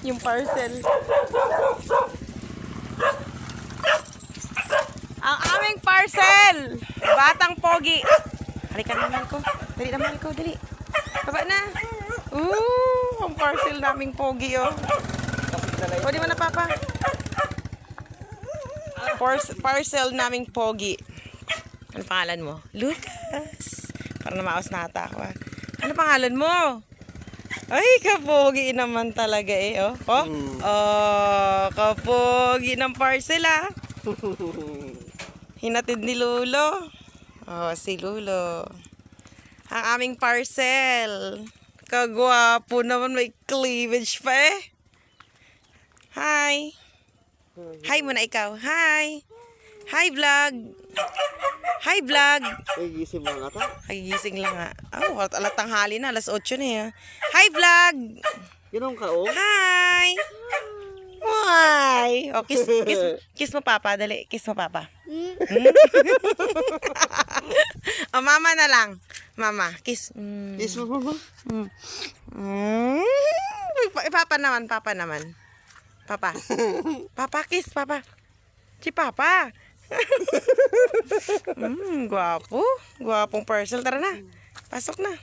Yung parcel. Ang aming parcel! Batang pogi. Halika na, mahal ko. Dali na, mahal ko. Dali. Baba na. Ang parcel naming pogi, oh. O, di ba na, papa? Parcel naming pogi. Ano pangalan mo? Lucas. Para na maos na ata ako, ah. Ano pangalan mo? Ay, kapogi naman talaga eh, oh. Kapogi ng parcel, ah. Hinatid ni Lulo. Oh, si Lulo. Ang aming parcel. Kagwapo naman, may cleavage pa eh. Hi. Hi muna ikaw. Hi. Hi, vlog. Hi, vlog. Ay, gising mo nga ito? Ay, gising lang nga. Oh, alat tanghali na. Alas 8 na eh. Hi, vlog. Ginong ka, oh? Hi. Why? Oh, kiss mo, papa. Dali, kiss mo, papa. Oh, mama na lang. Mama, kiss. Kiss mo, mama? Papa naman, papa naman. Papa. Papa, kiss, papa. Si papa. Gwapo. Gwapong parcel. Tara na. Pasok na.